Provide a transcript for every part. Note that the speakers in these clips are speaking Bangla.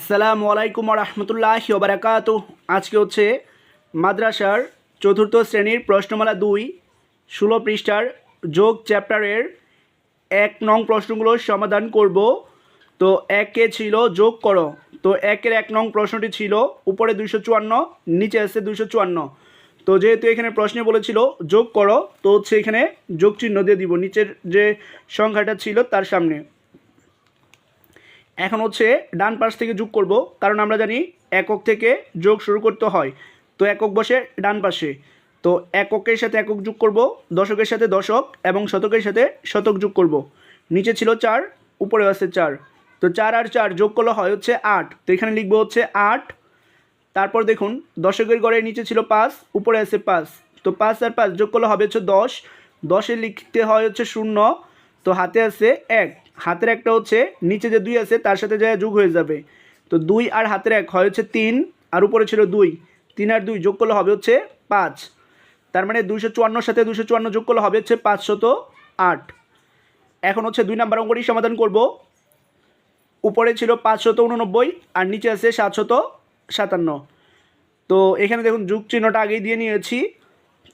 আসসালামু আলাইকুম রহমতুল্লাহি ওয়া বারাকাতুহু। আজকে হচ্ছে মাদ্রাসার চতুর্থ শ্রেণীর প্রশ্নমালা 2 16 পৃষ্ঠার যোগ চ্যাপ্টারের 1 নং প্রশ্নগুলোর সমাধান করব। তো একে ছিল যোগ করো। তো একের 1 নং প্রশ্নটি ছিল উপরে 254, নিচে আছে 254। তো যেহেতু এখানে প্রশ্নে বলেছিল যোগ করো, তো হচ্ছে এখানে যোগ চিহ্ন দিয়ে দিব নিচের যে সংখ্যাটা ছিল তার সামনে। এখন হচ্ছে ডান পাশ থেকে যোগ করব, কারণ আমরা জানি একক থেকে যোগ শুরু করতে হয়। তো একক বসে ডান পাশে, তো এককের সাথে একক যোগ করব, দশকের সাথে দশক এবং শতকের সাথে শতক যোগ করব। নিচে ছিল 4, উপরে আছে 4। তো 4 আর 4 যোগ করলে হয় হচ্ছে 8। তো এখানে লিখব হচ্ছে 8। তারপর দেখুন দশকের ঘরের নিচে ছিল 5, উপরে আছে 5। তো 5 আর 5 যোগ করলে হবে হচ্ছে 10। 10-এ লিখতে হয় হচ্ছে 0। তো হাতে আছে 1, হাতের একটা হচ্ছে নিচে যে 2 আছে তার সাথে যা যোগ হয়ে যাবে। তো 2 আর হাতের 1 হয় হচ্ছে 3, আর উপরে ছিল 2। 3 আর 2 যোগ করলে হবে হচ্ছে 5। তার মানে 254 সাথে 254 যোগ করলে হবে হচ্ছে 508। এখন হচ্ছে 2 নম্বর অঙ্কটি সমাধান করব। উপরে ছিল 589 আর নিচে আছে 757। তো এখানে দেখুন যোগ চিহ্নটা আগেই দিয়ে নিয়েছি।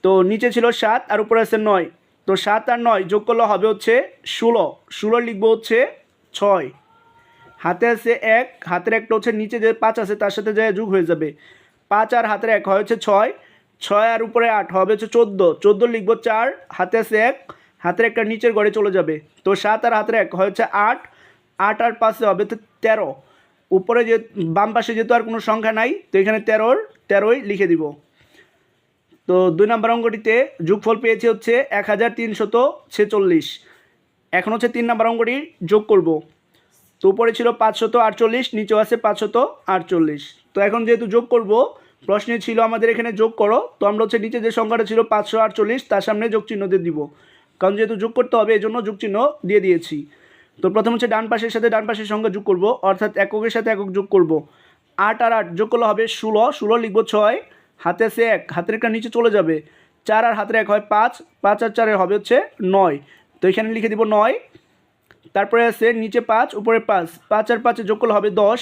তো নিচে ছিল 7 আর উপরে আছে 9। তো 7 আর 9 যোগ করলে হবে হচ্ছে 16। 16 লিখবো হচ্ছে 6। হাতে আছে 1, হাতের একটা হচ্ছে নিচে যে 5 আছে তার সাথে যায় যোগ হয়ে যাবে। 5 আর হাতের 1 হয় হচ্ছে 6। 6 আর উপরে 8 হবে হচ্ছে 14। 14 লিখবো 4, হাতে আছে 1, হাতের একটা নিচের ঘরে চলে যাবে। তো 7 আর হাতের 1 হয় হচ্ছে 8। 8 আর 5 হবে তো 13। উপরে যে বাম পাশে যেহেতু আর কোনো সংখ্যা নাই, তো এখানে 13ই লিখে দিব। তো 2 নম্বর অঙ্কটিতে যোগফল পেয়েছি হচ্ছে 1346। এখন হচ্ছে 3 নম্বর অঙ্কটি যোগ করব। তো উপরে ছিল 548, নিচেও আছে 548। তো এখন যেহেতু যোগ করব, প্রশ্নে ছিল আমাদের এখানে যোগ করো, তো আমরা হচ্ছে নিচে যে সংখ্যাটা ছিল 548 তার সামনে যোগ চিহ্ন দিয়ে দিব, কারণ যেহেতু যোগ করতে হবে এই জন্য যোগ চিহ্ন দিয়ে দিয়েছি। তো প্রথম হচ্ছে ডান পাশের সাথে ডান পাশের সংখ্যা যোগ করব, অর্থাৎ এককের সাথে একক যোগ করব। 8 আর 8 যোগ করলে হবে 16। 16 লিখব 6, হাতে আছে 1, হাতের একটা নিচে চলে যাবে। 4 আর হাতের 1 হয় 5। 5 আর 4 হবে হচ্ছে 9। তো এখানে লিখে দিব 9। তারপরে আছে নিচে 5, উপরে 5। 5 আর 5 যোগ করলে হবে 10।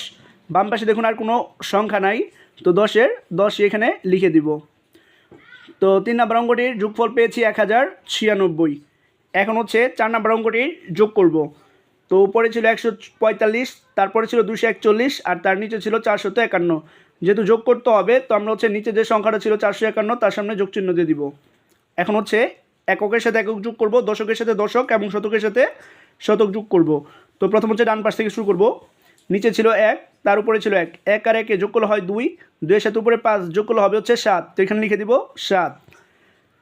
বাম পাশে দেখুন আর কোনো সংখ্যা নাই, তো 10 এখানে লিখে দিব। তো 3 নম্বর অঙ্কটির যোগফল পেয়েছি 1096। এখন হচ্ছে 4 নম্বর অঙ্কটির যোগ করব। তো উপরে ছিল 145, তারপরে ছিল 241 আর তার নিচে ছিল 451। যেহেতু যোগ করতে হবে, তো আমরা হচ্ছে নিচে যে সংখ্যাটা ছিল 451 তার সামনে যোগ চিহ্ন দিয়ে দিব। এখন হচ্ছে এককের সাথে একক যোগ করব, দশকের সাথে দশক এবং শতকের সাথে শতক যোগ করব। তো প্রথম হচ্ছে ডান পাশ থেকে শুরু করব। নিচে ছিল 1, তার উপরে ছিল 1। 1 আর 1 যোগ করলে হয় 2। 2 এর সাথে উপরে 5 যোগ করলে হবে হচ্ছে 7। তো এখানে লিখে দিব 7।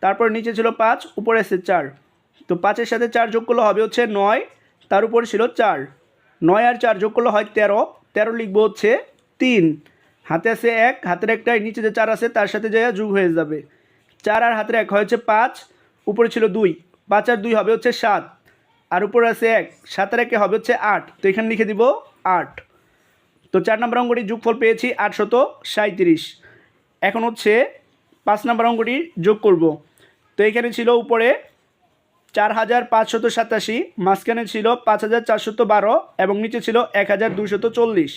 তারপর নিচে ছিল 5, উপরে আছে 4। তো 5-এর সাথে 4 যোগ করলে হবে হচ্ছে 9। তার উপরে ছিল 4। 9 আর 4 যোগ করলে হয় 13। 13 লিখবো হচ্ছে 3। হাতে আছে 1, হাতের একটাই নিচে যে 4 আছে তার সাথে যায় যোগ হয়ে যাবে। 4 আর হাতের 1 হচ্ছে 5, উপরে ছিল 2। 5 আর 2 হবে হচ্ছে 7, আর উপরে আছে 1। 7 আর 1 হবে হচ্ছে 8। তো এখানে লিখে দিব 8। তো 4 নম্বর অঙ্কটি যোগফল পেয়েছি 837। এখন হচ্ছে 5 নম্বর অঙ্কটি যোগ করব। তো এখানে ছিল উপরে 4587, মাঝখানে ছিল 5412 এবং নিচে ছিল 1240।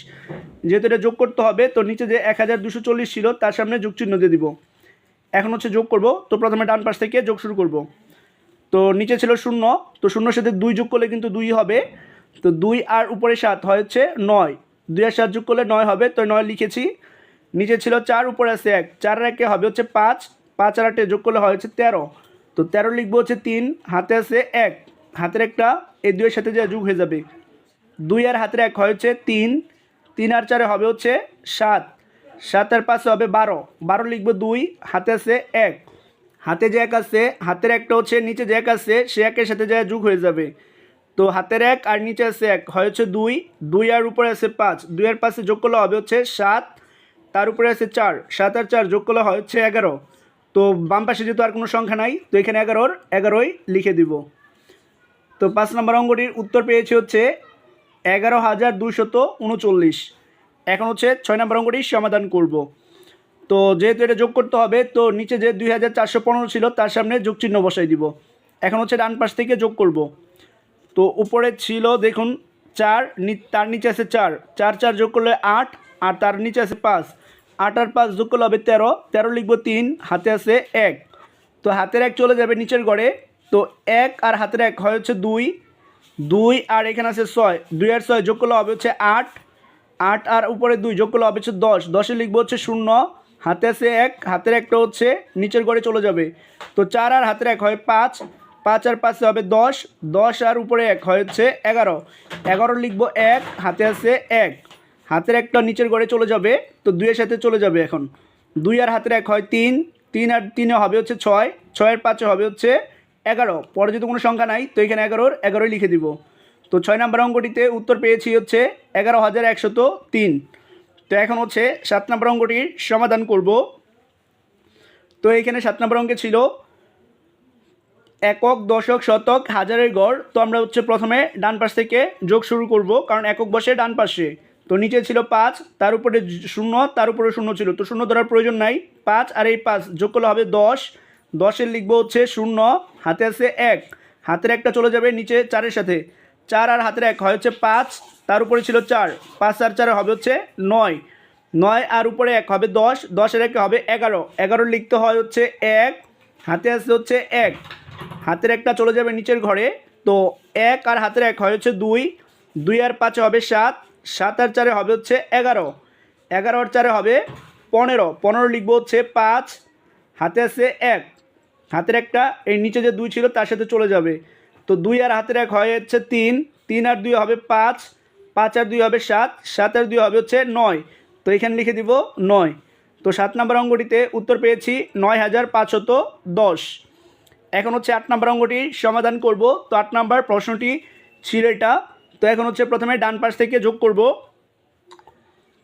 যেহেতু এটা যোগ করতে হবে, তো নিচে যে 1240 ছিল তার সামনে যোগ চিহ্ন দিয়ে দিব। এখন হচ্ছে যোগ করব। তো প্রথমে ডান পাশ থেকে যোগ শুরু করব। তো নিচে ছিল 0, তো 0-এর সাথে 2 যোগ করলে কিন্তু 2 হবে। তো 2 আর উপরে 7 হয় হচ্ছে 9। 2 আর 7 যোগ করলে 9 হবে, তো 9 লিখেছি। নিচে ছিল 4, উপরে আছে 1। 4 আর 1 হবে হচ্ছে 5। 5 আর 8 যোগ করলে হয় হচ্ছে 13। তো 13 লিখবো হচ্ছে 3, হাতে আছে 1, হাতের একটা এই 2 এর সাথে যা যোগ হয়ে যাবে। 2 আর হাতের 1 হয় হচ্ছে 3। 3 আর 4 হবে হচ্ছে 7। 7 আর 5 হবে 12। 12 লিখবো 2, হাতে আছে 1, হাতে যে 1 আছে হাতের একটা হচ্ছে নিচে যে 1 আছে সে 1-এর সাথে যা যোগ হয়ে যাবে। তো হাতের 1 আর নিচে আছে 1 হয় হচ্ছে 2। 2 আর উপরে আছে 5। 2 আর 5 যোগ করলে হবে হচ্ছে 7। তার উপরে আছে 4। 7 আর 4 যোগ করলে হয় হচ্ছে 11। তো বাম পাশে যেহেতু আর কোনো সংখ্যা নাই, তো এখানে 11ই লিখে দিব। তো 5 নম্বর অঙ্কটির উত্তর পেয়েছি হচ্ছে 11239। এখন হচ্ছে 6 নম্বর অঙ্কটি সমাধান করব। তো যেহেতু এটা যোগ করতে হবে, তো নিচে যে 2415 ছিল তার সামনে যোগ চিহ্ন বসাই দিব। এখন হচ্ছে ডান পাশ থেকে যোগ করব। তো উপরে ছিল দেখুন চার, তার নিচে আছে চার, চার চার যোগ করলে আট, আর তার নিচে আছে পাঁচ, আট আর পাঁচ যোগ করলে হবে তেরো, তেরো লিখবো তিন, হাতে আছে এক, তো হাতের এক চলে যাবে নিচের ঘরে। তো এক আর হাতের এক হয় হচ্ছে দুই, দুই আর এখানে আছে ছয়, দুই আর ছয় যোগ করলে হবে হচ্ছে আট, আট আর উপরে দুই যোগ করলে হবে হচ্ছে দশ, দশে লিখবো হচ্ছে শূন্য, হাতে আছে এক, হাতের একটা হচ্ছে নিচের ঘরে চলে যাবে। তো চার আর হাতের এক হয় পাঁচ, পাঁচ আর পাঁচে হবে দশ, দশ আর উপরে এক হয় হচ্ছে এগারো, এগারো লিখবো এক, হাতে আছে এক, হাতের একটা নিচের ঘরে চলে যাবে। তো দুইয়ের সাথে চলে যাবে এখন, দুই আর হাতের এক হয় তিন, তিন আর তিনে হবে হচ্ছে ছয়, ছয়ের পাঁচে হবে হচ্ছে এগারো, পরে যদি কোনো সংখ্যা নাই তো এখানে এগারোই লিখে দিব। তো 6 নম্বর অঙ্কটিতে উত্তর পেয়েছি হচ্ছে 11,103। তো এখন হচ্ছে 7 নম্বর অঙ্কটির সমাধান করব। তো এইখানে 7 নম্বর অঙ্কে ছিল একক, দশক, শতক, হাজারের গড়। তো আমরা হচ্ছে প্রথমে ডান পাশ থেকে যোগ শুরু করব, কারণ একক বসে ডান পাশে। তো নিচে ছিল 5, তার উপরে শূন্য, তার উপরে শূন্য ছিল, তো শূন্য ধরার প্রয়োজন নাই। 5 আর এই 5 যোগ করলে হবে 10, 10-এর লিখবো হচ্ছে শূন্য, হাতে আছে এক, হাতের একটা চলে যাবে নিচে চারের সাথে, চার আর হাতের এক হয় হচ্ছে 5, তার উপরে ছিল 4, 5 আর 4 হবে হচ্ছে 9, 9 আর উপরে এক হবে 10, 10-এর একে হবে 11, 11 লিখতে হয় হচ্ছে এক, হাতে আছে হচ্ছে এক, হাতের একটা চলে যাবে নিচের ঘরে। তো এক আর হাতের এক হয় হচ্ছে দুই, দুই আর পাঁচে হবে সাত, সাত আর চারে হবে হচ্ছে এগারো, এগারো আর চারে হবে পনেরো, পনেরো লিখবো হচ্ছে পাঁচ, হাতে আছে এক, হাতের একটা এই নিচে যে দুই ছিল তার সাথে চলে যাবে। তো দুই আর হাতের এক হয় হচ্ছে তিন, তিন আর দুই হবে পাঁচ, পাঁচ আর দুই হবে সাত, সাত আর দুই হবে হচ্ছে নয়, তো এখানে লিখে দিব নয়। তো 7 নম্বর অঙ্কটিতে উত্তর পেয়েছি 9,510। এখন হচ্ছে 8 নম্বর অঙ্কটি সমাধান করব। তো 8 নম্বর প্রশ্নটি ছিল এটা। তো এখন হচ্ছে প্রথমে ডান পাশ থেকে যোগ করব।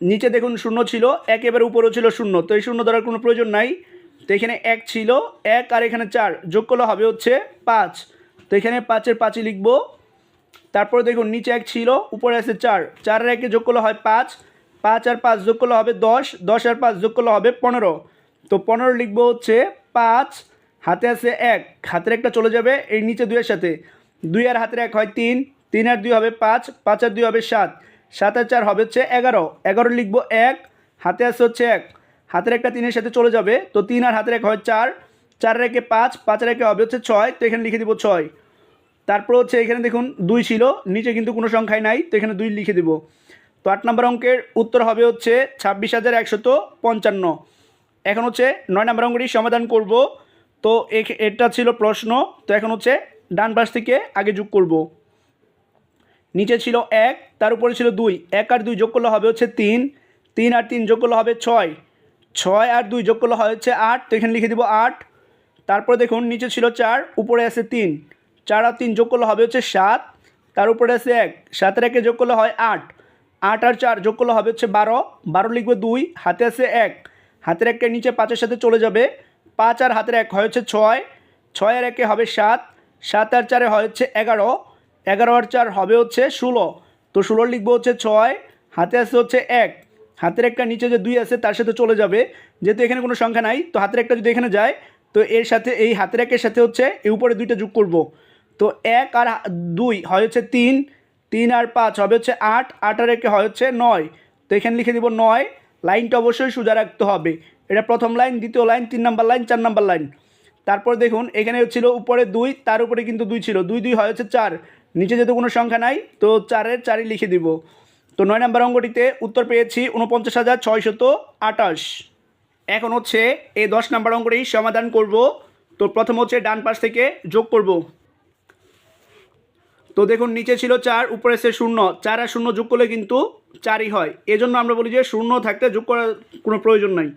নিচে দেখুন শূন্য ছিল, একেবারে উপরেও ছিল শূন্য, তো এই শূন্য ধরার কোনো প্রয়োজন নাই। তো এখানে এক ছিল, এক আর এখানে চার যোগ করলে হবে হচ্ছে 5, তো এখানে 5-এর 5ই লিখব। তারপরে দেখুন নিচে এক ছিল, উপরে আছে 4, 4 আর একে যোগ করলে হয় 5, 5 আর 5 যোগ করলে হবে 10, 10 আর 5 যোগ করলে হবে 15, তো 15 লিখবো হচ্ছে 5, হাতে আছে এক, হাতের একটা চলে যাবে এই নিচে দুইয়ের সাথে, দুই আর হাতের এক হয় তিন, তিন আর দুই হবে পাঁচ, পাঁচ আর দুই হবে সাত, সাত আর চার হবে হচ্ছে এগারো, এগারো লিখবো এক, হাতে আছে হচ্ছে এক, হাতের একটা তিনের সাথে চলে যাবে। তো তিন আর হাতের এক হয় চার, চারের একে পাঁচ, পাঁচের একে হবে হচ্ছে ছয়, তো এখানে লিখে দিব ছয়। তারপর হচ্ছে এখানে দেখুন দুই ছিল, নিচে কিন্তু কোনো সংখ্যাই নাই, তো এখানে দুই লিখে দিব। তো 8 নম্বর অঙ্কের উত্তর হবে হচ্ছে 26,155। এখন হচ্ছে 9 নম্বর অঙ্কটি সমাধান করব। তো এটা ছিল প্রশ্ন। তো এখন হচ্ছে ডান পাশ থেকে আগে যোগ করব। নিচে ছিল এক, তার উপরে ছিল দুই, এক আর দুই যোগ করলে হবে হচ্ছে তিন, তিন আর তিন যোগ করলে হবে ছয়, ছয় আর দুই যোগ করলে হয় হচ্ছে আট, তো এখানে লিখে দিব আট। তারপরে দেখুন নিচে ছিল চার, উপরে আছে তিন, চার আর তিন যোগ করলে হবে হচ্ছে সাত, তার উপরে আছে এক, সাতের একে যোগ করলে হয় আট, আট আর চার যোগ করলে হবে হচ্ছে বারো, বারো লিখবে দুই, হাতে আছে এক, হাতের একটা নিচে পাঁচের সাথে চলে যাবে, পাঁচ আর হাতের এক হয় হচ্ছে ছয়, ছয় আর একে হবে সাত, সাত আর চারে হয় হচ্ছে এগারো, এগারো আর চার হবে হচ্ছে ষোলো, তো ষোলো লিখবো হচ্ছে ছয়, হাতে আছে হচ্ছে এক, হাতের একটা নিচে যে দুই আছে তার সাথে চলে যাবে, যেহেতু এখানে কোনো সংখ্যা নাই তো হাতের একটা যদি এখানে যায় তো এর সাথে এই হাতের একের সাথে হচ্ছে এই উপরে দুইটা যোগ করব। তো এক আর দুই হয় হচ্ছে তিন, তিন আর পাঁচ হবে হচ্ছে আট, আট আর একে হয় হচ্ছে নয়, তো এখানে লিখে দিব নয়। লাইনটা অবশ্যই সোজা রাখতে হবে, এটা প্রথম লাইন, দ্বিতীয় লাইন, 3 নম্বর লাইন, 4 নম্বর লাইন। তারপর দেখুন এখানে ছিল উপরে দুই, তার উপরে কিন্তু দুই ছিল, দুই দুই হয় হচ্ছে চার, নিচে যেহেতু কোনো সংখ্যা নাই তো চারের চারই লিখে দিব। তো 9 নম্বর অঙ্কটিতে উত্তর পেয়েছি 49,628। এখন হচ্ছে এই 10 নম্বর অঙ্কটি সমাধান করব। তো প্রথম হচ্ছে ডান পাশ থেকে যোগ করব। তো দেখুন নিচে ছিল চার, উপরে সে শূন্য, চার আর শূন্য যোগ করলে কিন্তু চারই হয়, এজন্য আমরা বলি যে শূন্য থাকতে যোগ করার কোনো প্রয়োজন নাই।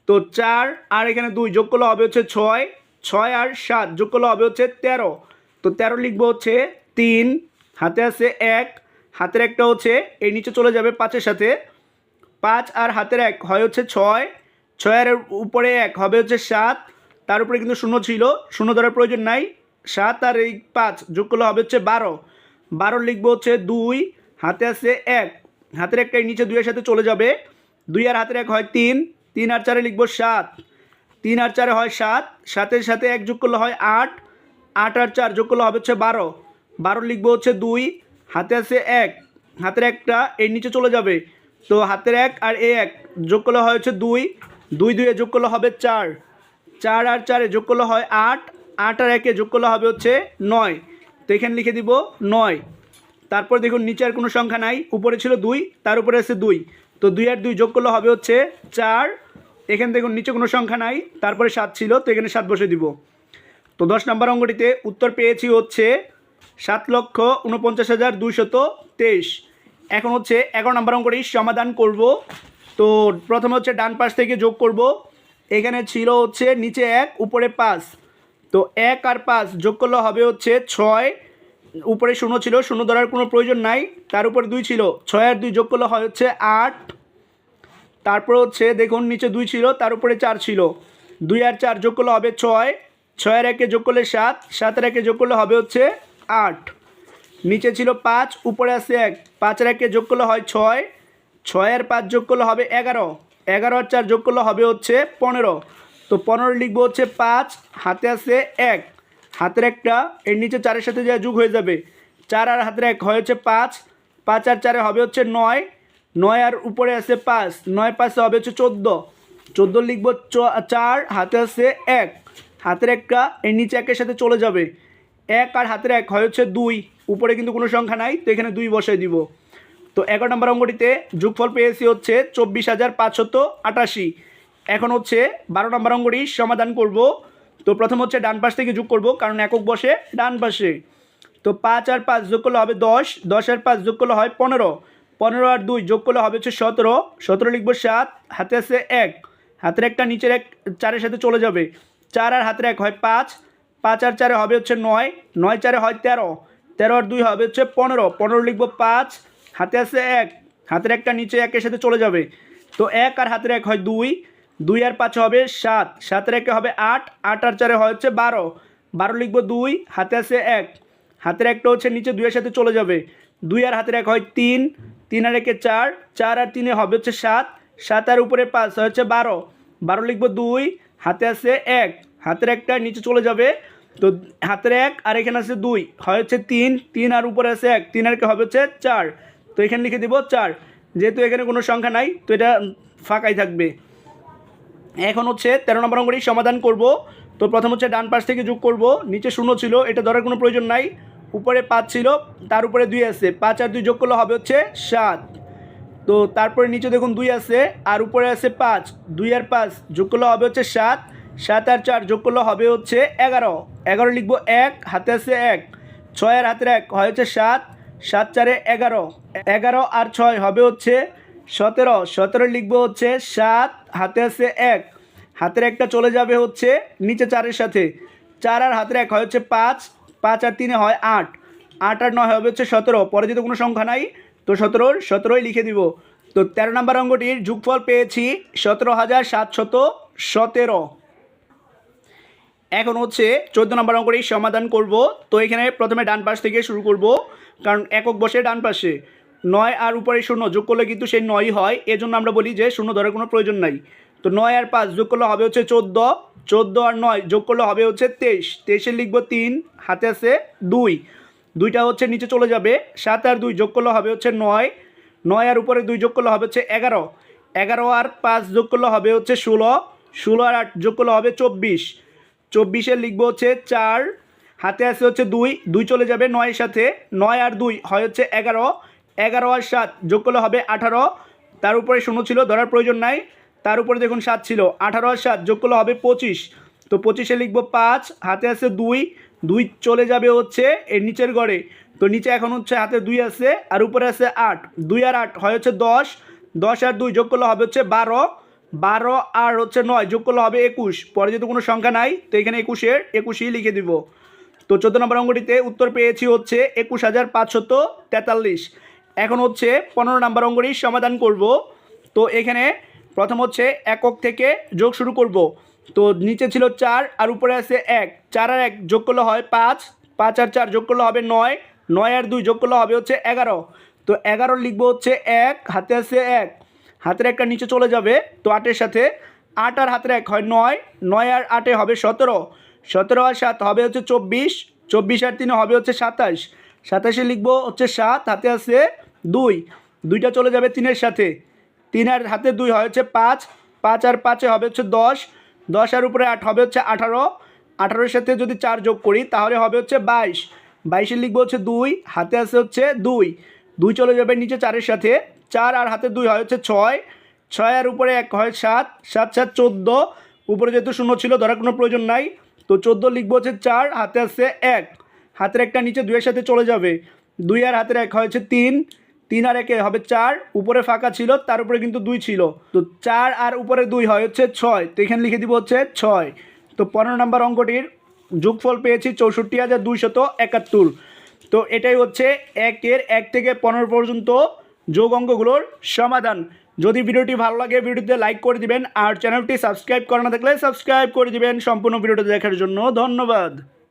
তো চার আর এখানে দুই যোগ করলে হবে হচ্ছে ছয়, ছয় আর সাত যোগ করলে হবে হচ্ছে 13, তো 13 লিখবো হচ্ছে তিন, হাতে আছে এক, হাতের একটা হচ্ছে এই নিচে চলে যাবে পাঁচের সাথে, পাঁচ আর হাতের এক হয় হচ্ছে ছয়, ছয়ের উপরে এক হবে হচ্ছে সাত, তার উপরে কিন্তু শূন্য ছিল, শূন্য ধরার প্রয়োজন নাই, সাত আর এই পাঁচ যোগ করলে হবে হচ্ছে বারো, বারো লিখবো হচ্ছে দুই, হাতে আছে এক, হাতের একটা নিচে দুইয়ের সাথে চলে যাবে, দুই আর হাতের এক হয় তিন, তিন আর চারে লিখবো সাত, তিন আর চারে হয় সাত, সাতের সাথে এক যোগ করলে হয় আট, আট আর চার যোগ করলে হবে হচ্ছে বারো, বারো লিখবো হচ্ছে দুই, হাতে আছে এক, হাতের একটা এর নিচে চলে যাবে। তো হাতের এক আর এ এক যোগ করলে হয় হচ্ছে 2, 2 2 যোগ করলে হবে 4, 4 আর 4 যোগ করলে হয় 8, 8 আর 1 যোগ করলে হবে হচ্ছে 9। তো এখানে লিখে দিব 9। তারপর দেখুন নিচে আর কোনো সংখ্যা নাই, উপরে ছিল 2, তার উপরে আছে 2। তো 2 আর 2 যোগ করলে হবে হচ্ছে 4। এখানে দেখুন নিচে কোনো সংখ্যা নাই, তারপরে 7 ছিল, তো এখানে 7 বসে দিব। তো 10 নম্বর অঙ্কটিতে উত্তর পেয়েছি হচ্ছে 7,49,223। এখন হচ্ছে 11 নম্বর অঙ্কটি সমাধান করব। তো প্রথমে হচ্ছে ডান পাশ থেকে যোগ করব। এখানে ছিল হচ্ছে নিচে 1 উপরে 5। তো 1 আর 5 যোগ করলে হবে হচ্ছে 6। উপরে 0 ছিল, 0 ধরার কোনো প্রয়োজন নাই, তার উপরে 2 ছিল, 6 আর 2 যোগ করলে হয় হচ্ছে 8। তারপর হচ্ছে দেখুন নিচে 2 ছিল, তার উপরে 4 ছিল, 2 আর 4 যোগ করলে হবে 6, 6 আর 1 যোগ করলে 7, 7 আর 1 যোগ করলে হবে হচ্ছে 8। নিচে ছিল 5, উপরে আছে 1, 5 আর 1 যোগ করলে হয় 6, 6 আর 5 যোগ করলে হবে 11, 11 আর 4 যোগ করলে হবে হচ্ছে 15। তো 15 লিখবো হচ্ছে 5, হাতে আছে 1, হাতের একটা এর নিচে 4-এর সাথে যা যোগ হয়ে যাবে, 4 আর হাতের 1 হয় হচ্ছে 5, 5 আর 4 হবে হচ্ছে 9, 9 আর উপরে আছে 5, 9 5 হবে হচ্ছে 14, 14 লিখবো 4, হাতে আছে 1, হাতের একটা এর নিচে 1-এর সাথে চলে যাবে, 1 আর হাতের 1 হয় হচ্ছে 2, উপরে কিন্তু কোনো সংখ্যা নাই, তো এখানে 2 বসাই দিব। তো 11 নম্বর অঙ্কটিতে যোগফল পেয়েছি হচ্ছে 24,588। এখন হচ্ছে 12 নম্বর অঙ্কটি সমাধান করব। তো প্রথম হচ্ছে ডান পাশ থেকে যোগ করব, কারণ একক বসে ডান পাশে। তো 5 আর 5 যোগ করলে হবে 10, 10 আর 5 যোগ করলে হয় 15, 15 আর 2 যোগ করলে হবে হচ্ছে 17, 17 লিখবো 7, হাতে আছে 1, হাতের একটা নিচের 1 4-এর সাথে চলে যাবে, 4 আর হাতের 1 হয় 5, 5 আর 4 হবে হচ্ছে 9, 9 4 হয় 13, 13 আর 2 হবে হচ্ছে 15, 15 লিখবো 5, হাতে আছে 1, হাতের একটা নিচে 1-এর সাথে চলে যাবে। তো 1 আর হাতের 1 হয় 2, 2 আর 5 হবে 7, 7 আর 1 হবে 8, 8 আর 4 হয় হচ্ছে 12, 12 লিখবো 2, হাতে আছে 1, হাতের একটা হচ্ছে নিচে 2-এর সাথে চলে যাবে, 2 আর হাতের 1 হয় 3, 3 আর 1 4, 4 আর 3 হবে হচ্ছে 7, 7 আর উপরে 5 হচ্ছে 12, 12 লিখবো 2, হাতে আছে 1, হাতের একটা নিচে চলে যাবে। তো হাতের 1 আর এখানে আছে 2 হয় হচ্ছে 3, 3 আর উপরে আছে 1, 3 আর হবে হচ্ছে 4। তো এখানে লিখে দিব 4, যেহেতু এখানে কোনো সংখ্যা নাই, তো এটা ফাঁকাই থাকবে। এখন হচ্ছে 13 নম্বর অঙ্কটি সমাধান করব। তো প্রথম হচ্ছে ডান পাশ থেকে যোগ করব, নিচে 0 ছিল, এটা ধরার কোনো প্রয়োজন নাই, উপরে 5 ছিল, তার উপরে 2 আছে, 5 আর 2 যোগ করলে হবে হচ্ছে 7। তো তারপরে নিচে দেখুন 2 আছে, আর উপরে আছে 5, 2 আর 5 যোগ করলে হবে হচ্ছে 7, 7 আর 4 যোগ করলে হবে হচ্ছে 11, 11 লিখবো 1, হাতে আছে 1, 6 আর হাতের 1 হয় হচ্ছে 7, 7 4 11, 11 আর 6 হবে হচ্ছে 17, 17 লিখবো হচ্ছে 7, হাতে আছে 1, হাতের একটা চলে যাবে হচ্ছে নিচে 4-এর সাথে, 4 আর হাতের 1 হয় হচ্ছে 5, 5 আর 3 হয় 8, 8 আর 9 হবে হচ্ছে 17, পরে যেহেতু কোনো সংখ্যা নাই, তো 17 লিখে দিব। তো 13 নম্বর অঙ্কটির যোগফল পেয়েছি 17,717। এখন হচ্ছে 14 নম্বর অঙ্কটি সমাধান করব। তো এখানে প্রথমে ডান পাশ থেকে শুরু করব, কারণ একক বসে ডান পাশে 9 আর উপরে 0 যোগ করলে কিন্তু সেই 9 হয়, এজন্য আমরা বলি যে 0 ধরার কোনো প্রয়োজন নাই। তো 9 আর 5 যোগ করলে হবে হচ্ছে 14, 14 আর 9 যোগ করলে হবে হচ্ছে 23, 23 লিখবো 3, হাতে আছে 2, 2টা হচ্ছে নিচে চলে যাবে, 7 আর 2 যোগ করলে হবে হচ্ছে 9, 9 আর উপরে 2 যোগ করলে হবে হচ্ছে 11, 11 আর 5 যোগ করলে হবে হচ্ছে 16, 16 আর 8 যোগ করলে হবে 24, 24 লিখবো হচ্ছে 4, হাতে আছে হচ্ছে 2, 2 চলে যাবে 9-এর সাথে, 9 আর 2 হয় হচ্ছে 11, 11 আর 7 যোগ করলে হবে 18, তার উপরে 0 ছিল, ধরার প্রয়োজন নাই, তার উপরে দেখুন 7 ছিল, 18 আর 7 যোগ করলে হবে 25, তো 25 লিখবো 5, হাতে আছে 2, 2 চলে যাবে হচ্ছে এর নিচের ঘরে, তো নিচে এখন হচ্ছে হাতে 2 আছে আর উপরে আছে 8, 2 আর 8 হয় হচ্ছে 10, 10 আর 2 যোগ করলে হবে হচ্ছে 12, 12 আর হচ্ছে 9 যোগ করলে হবে 21, পরে যেহেতু কোনো সংখ্যা নাই, তো এখানে 21 লিখে দিব। তো 14 নম্বর অঙ্কটিতে উত্তর পেয়েছি হচ্ছে 21,543। এখন হচ্ছে 15 নম্বর অঙ্কটি সমাধান করব। তো এখানে প্রথম হচ্ছে একক থেকে যোগ শুরু করব। তো নিচে ছিল 4 আর উপরে আছে 1, 4 আর 1 যোগ করলে হয় 5, 5 আর 4 যোগ করলে হবে 9, 9 আর 2 যোগ করলে হবে হচ্ছে 11, তো 11 লিখবো হচ্ছে 1, হাতে আছে 1, হাতের একটা নিচে চলে যাবে, তো 8-এর সাথে, 8 আর হাতের 1 হয় 9, 9 আর 8 হবে 17, 17 আর 7 হবে হচ্ছে 24, 24 আর 3 হবে হচ্ছে 27, 27 লিখবো হচ্ছে 7, হাতে আছে দুই, দুইটা চলে যাবে 3-এর সাথে, 3 আর হাতে 2 হয় হচ্ছে 5, 5 আর 5-এ হবে হচ্ছে 10, 10 আর উপরে 8 হবে হচ্ছে 18, 18-এর সাথে যদি 4 যোগ করি তাহলে হবে হচ্ছে 22, 22-এ লিখবো হচ্ছে 2, হাতে আছে হচ্ছে 2, 2 চলে যাবে নিচে 4-এর সাথে, 4 আর হাতে 2 হয় হচ্ছে 6, 6 আর উপরে 1 হয় 7, 7 7 14, উপরে যেহেতু শূন্য ছিল ধরার কোনো প্রয়োজন নাই, তো 14 লিখবো হচ্ছে 4, হাতে আছে 1, হাতের একটা নিচে 2-এর সাথে চলে যাবে, 2 আর হাতের 1 হয়েছে 3, 3 আর 1 হবে 4, উপরে ফাঁকা ছিল তার উপরে কিন্তু 2 ছিল, তো 4 আর উপরে 2 হয় হচ্ছে 6, তো এখানে লিখে দিব হচ্ছে 6। তো 15 নম্বর অঙ্কটির যোগফল পেয়েছি 64,271। তো এটাই হচ্ছে 1-এর 1 থেকে 15 পর্যন্ত যোগ অঙ্কগুলোর সমাধান। যদি ভিডিওটি ভালো লাগে ভিডিওতে লাইক করে দিবেন, আর চ্যানেলটি সাবস্ক্রাইব করা না থাকলে সাবস্ক্রাইব করে দিবেন। সম্পূর্ণ ভিডিওটা দেখার জন্য ধন্যবাদ।